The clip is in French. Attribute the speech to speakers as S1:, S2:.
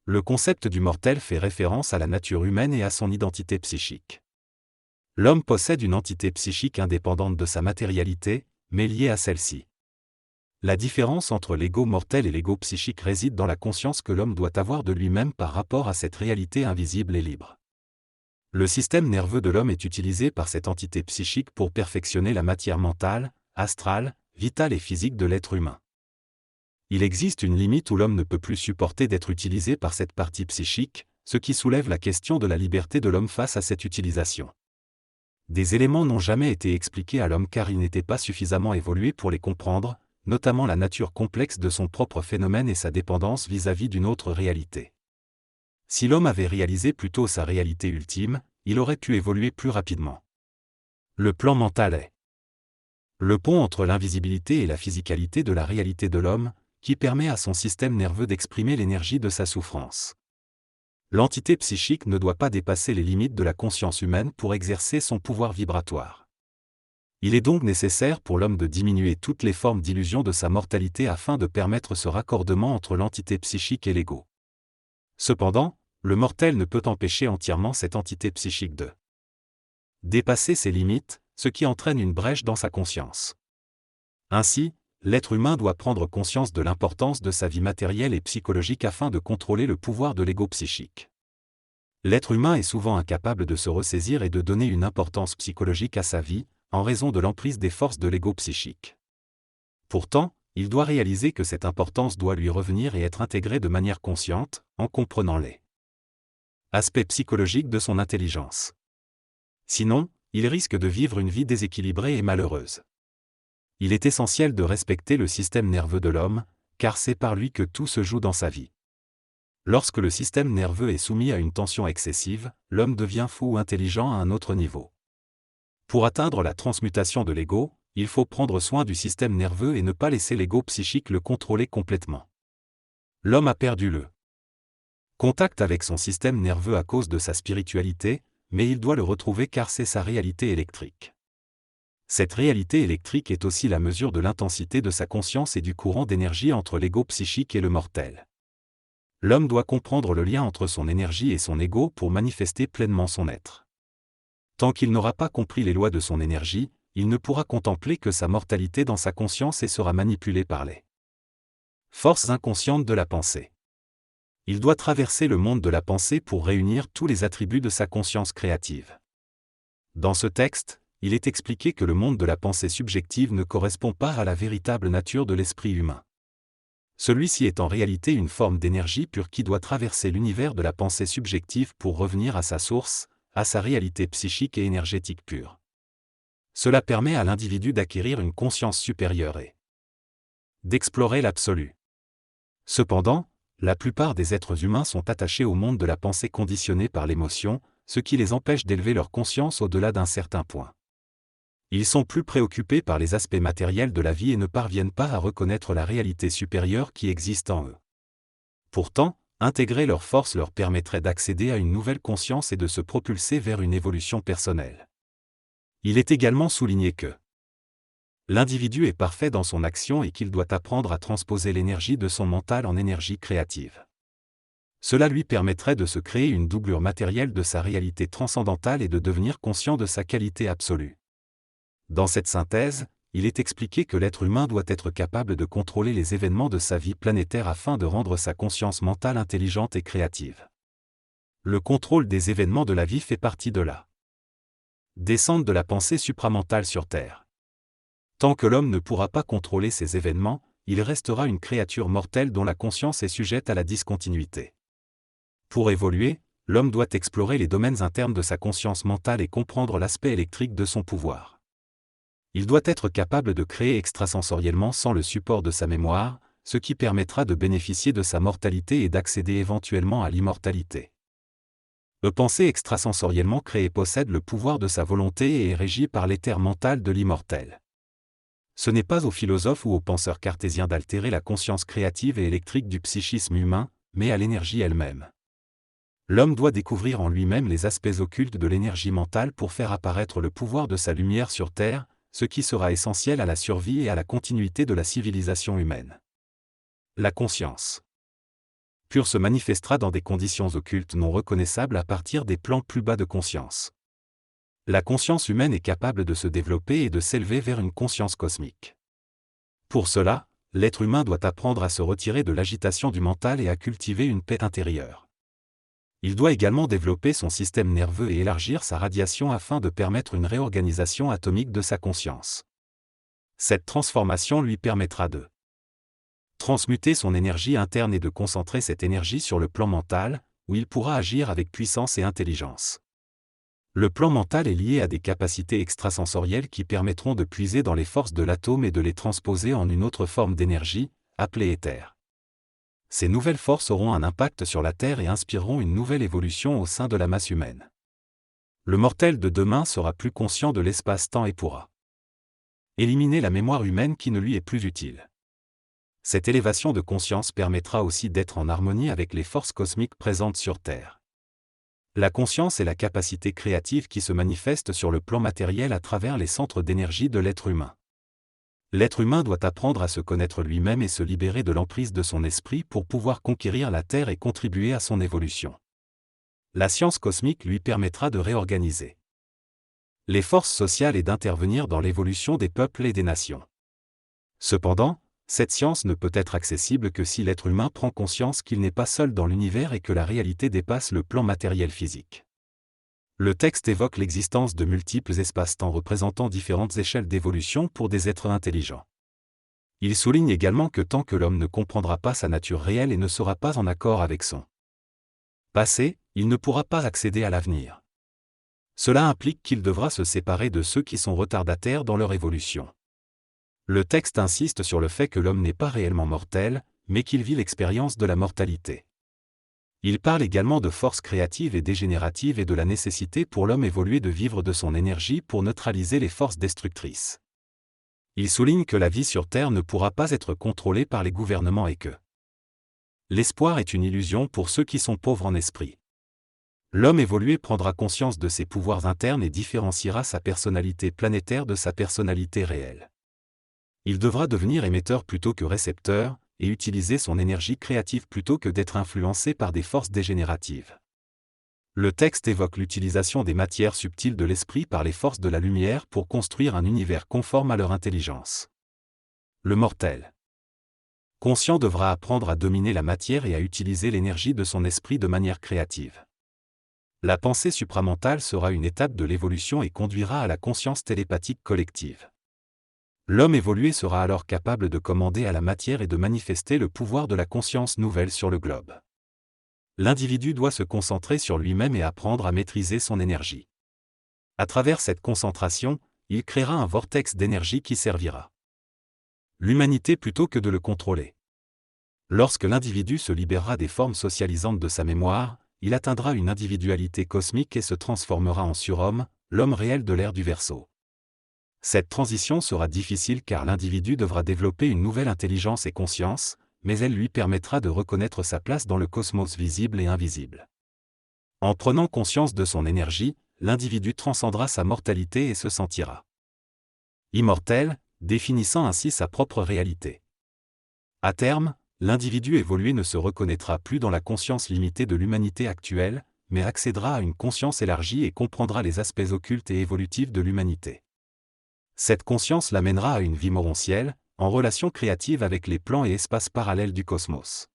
S1: Le concept du mortel fait référence à la nature humaine et à son identité psychique. L'homme possède une entité psychique indépendante de sa matérialité, mais liée à celle-ci. La différence entre l'ego mortel et l'ego psychique réside dans la conscience que l'homme doit avoir de lui-même par rapport à cette réalité invisible et libre. Le système nerveux de l'homme est utilisé par cette entité psychique pour perfectionner la matière mentale, astrale, vitale et physique de l'être humain. Il existe une limite où l'homme ne peut plus supporter d'être utilisé par cette partie psychique, ce qui soulève la question de la liberté de l'homme face à cette utilisation. Des éléments n'ont jamais été expliqués à l'homme car il n'était pas suffisamment évolué pour les comprendre, notamment la nature complexe de son propre phénomène et sa dépendance vis-à-vis d'une autre réalité. Si l'homme avait réalisé plus tôt sa réalité ultime, il aurait pu évoluer plus rapidement. Le plan mental est le pont entre l'invisibilité et la physicalité de la réalité de l'homme, qui permet à son système nerveux d'exprimer l'énergie de sa souffrance. L'entité psychique ne doit pas dépasser les limites de la conscience humaine pour exercer son pouvoir vibratoire. Il est donc nécessaire pour l'homme de diminuer toutes les formes d'illusion de sa mortalité afin de permettre ce raccordement entre l'entité psychique et l'ego. Cependant, le mortel ne peut empêcher entièrement cette entité psychique de dépasser ses limites, ce qui entraîne une brèche dans sa conscience. Ainsi, l'être humain doit prendre conscience de l'importance de sa vie matérielle et psychologique afin de contrôler le pouvoir de l'ego psychique. L'être humain est souvent incapable de se ressaisir et de donner une importance psychologique à sa vie, en raison de l'emprise des forces de l'ego psychique. Pourtant, il doit réaliser que cette importance doit lui revenir et être intégrée de manière consciente, en comprenant les aspects psychologiques de son intelligence. Sinon, il risque de vivre une vie déséquilibrée et malheureuse. Il est essentiel de respecter le système nerveux de l'homme, car c'est par lui que tout se joue dans sa vie. Lorsque le système nerveux est soumis à une tension excessive, l'homme devient fou ou intelligent à un autre niveau. Pour atteindre la transmutation de l'ego, il faut prendre soin du système nerveux et ne pas laisser l'ego psychique le contrôler complètement. L'homme a perdu le contact avec son système nerveux à cause de sa spiritualité, mais il doit le retrouver car c'est sa réalité électrique. Cette réalité électrique est aussi la mesure de l'intensité de sa conscience et du courant d'énergie entre l'ego psychique et le mortel. L'homme doit comprendre le lien entre son énergie et son ego pour manifester pleinement son être. Tant qu'il n'aura pas compris les lois de son énergie, il ne pourra contempler que sa mortalité dans sa conscience et sera manipulé par les forces inconscientes de la pensée. Il doit traverser le monde de la pensée pour réunir tous les attributs de sa conscience créative. Dans ce texte, il est expliqué que le monde de la pensée subjective ne correspond pas à la véritable nature de l'esprit humain. Celui-ci est en réalité une forme d'énergie pure qui doit traverser l'univers de la pensée subjective pour revenir à sa source, à sa réalité psychique et énergétique pure. Cela permet à l'individu d'acquérir une conscience supérieure et d'explorer l'absolu. Cependant, la plupart des êtres humains sont attachés au monde de la pensée conditionnée par l'émotion, ce qui les empêche d'élever leur conscience au-delà d'un certain point. Ils sont plus préoccupés par les aspects matériels de la vie et ne parviennent pas à reconnaître la réalité supérieure qui existe en eux. Pourtant, intégrer leurs forces leur permettrait d'accéder à une nouvelle conscience et de se propulser vers une évolution personnelle. Il est également souligné que l'individu est parfait dans son action et qu'il doit apprendre à transposer l'énergie de son mental en énergie créative. Cela lui permettrait de se créer une doublure matérielle de sa réalité transcendantale et de devenir conscient de sa qualité absolue. Dans cette synthèse, il est expliqué que l'être humain doit être capable de contrôler les événements de sa vie planétaire afin de rendre sa conscience mentale intelligente et créative. Le contrôle des événements de la vie fait partie de la descente de la pensée supramentale sur Terre. Tant que l'homme ne pourra pas contrôler ces événements, il restera une créature mortelle dont la conscience est sujette à la discontinuité. Pour évoluer, l'homme doit explorer les domaines internes de sa conscience mentale et comprendre l'aspect électrique de son pouvoir. Il doit être capable de créer extrasensoriellement sans le support de sa mémoire, ce qui permettra de bénéficier de sa mortalité et d'accéder éventuellement à l'immortalité. Penser extrasensoriellement créé possède le pouvoir de sa volonté et est régi par l'éther mental de l'immortel. Ce n'est pas aux philosophes ou aux penseurs cartésiens d'altérer la conscience créative et électrique du psychisme humain, mais à l'énergie elle-même. L'homme doit découvrir en lui-même les aspects occultes de l'énergie mentale pour faire apparaître le pouvoir de sa lumière sur Terre, ce qui sera essentiel à la survie et à la continuité de la civilisation humaine. La conscience. pur se manifestera dans des conditions occultes non reconnaissables à partir des plans plus bas de conscience. La conscience humaine est capable de se développer et de s'élever vers une conscience cosmique. Pour cela, l'être humain doit apprendre à se retirer de l'agitation du mental et à cultiver une paix intérieure. Il doit également développer son système nerveux et élargir sa radiation afin de permettre une réorganisation atomique de sa conscience. Cette transformation lui permettra de transmuter son énergie interne et de concentrer cette énergie sur le plan mental, où il pourra agir avec puissance et intelligence. Le plan mental est lié à des capacités extrasensorielles qui permettront de puiser dans les forces de l'atome et de les transposer en une autre forme d'énergie, appelée éther. Ces nouvelles forces auront un impact sur la Terre et inspireront une nouvelle évolution au sein de la masse humaine. Le mortel de demain sera plus conscient de l'espace-temps et pourra éliminer la mémoire humaine qui ne lui est plus utile. Cette élévation de conscience permettra aussi d'être en harmonie avec les forces cosmiques présentes sur Terre. La conscience est la capacité créative qui se manifeste sur le plan matériel à travers les centres d'énergie de l'être humain. L'être humain doit apprendre à se connaître lui-même et se libérer de l'emprise de son esprit pour pouvoir conquérir la Terre et contribuer à son évolution. La science cosmique lui permettra de réorganiser les forces sociales et d'intervenir dans l'évolution des peuples et des nations. Cependant, cette science ne peut être accessible que si l'être humain prend conscience qu'il n'est pas seul dans l'univers et que la réalité dépasse le plan matériel physique. Le texte évoque l'existence de multiples espaces-temps représentant différentes échelles d'évolution pour des êtres intelligents. Il souligne également que tant que l'homme ne comprendra pas sa nature réelle et ne sera pas en accord avec son passé, il ne pourra pas accéder à l'avenir. Cela implique qu'il devra se séparer de ceux qui sont retardataires dans leur évolution. Le texte insiste sur le fait que l'homme n'est pas réellement mortel, mais qu'il vit l'expérience de la mortalité. Il parle également de forces créatives et dégénératives et de la nécessité pour l'homme évolué de vivre de son énergie pour neutraliser les forces destructrices. Il souligne que la vie sur Terre ne pourra pas être contrôlée par les gouvernements et que l'espoir est une illusion pour ceux qui sont pauvres en esprit. L'homme évolué prendra conscience de ses pouvoirs internes et différenciera sa personnalité planétaire de sa personnalité réelle. Il devra devenir émetteur plutôt que récepteur, et utiliser son énergie créative plutôt que d'être influencé par des forces dégénératives. Le texte évoque l'utilisation des matières subtiles de l'esprit par les forces de la lumière pour construire un univers conforme à leur intelligence. Le mortel conscient devra apprendre à dominer la matière et à utiliser l'énergie de son esprit de manière créative. La pensée supramentale sera une étape de l'évolution et conduira à la conscience télépathique collective. L'homme évolué sera alors capable de commander à la matière et de manifester le pouvoir de la conscience nouvelle sur le globe. L'individu doit se concentrer sur lui-même et apprendre à maîtriser son énergie. À travers cette concentration, il créera un vortex d'énergie qui servira l'humanité plutôt que de le contrôler. Lorsque l'individu se libérera des formes socialisantes de sa mémoire, il atteindra une individualité cosmique et se transformera en surhomme, l'homme réel de l'ère du Verseau. Cette transition sera difficile car l'individu devra développer une nouvelle intelligence et conscience, mais elle lui permettra de reconnaître sa place dans le cosmos visible et invisible. En prenant conscience de son énergie, l'individu transcendra sa mortalité et se sentira immortel, définissant ainsi sa propre réalité. À terme, l'individu évolué ne se reconnaîtra plus dans la conscience limitée de l'humanité actuelle, mais accédera à une conscience élargie et comprendra les aspects occultes et évolutifs de l'humanité. Cette conscience l'amènera à une vie morontielle, en relation créative avec les plans et espaces parallèles du cosmos.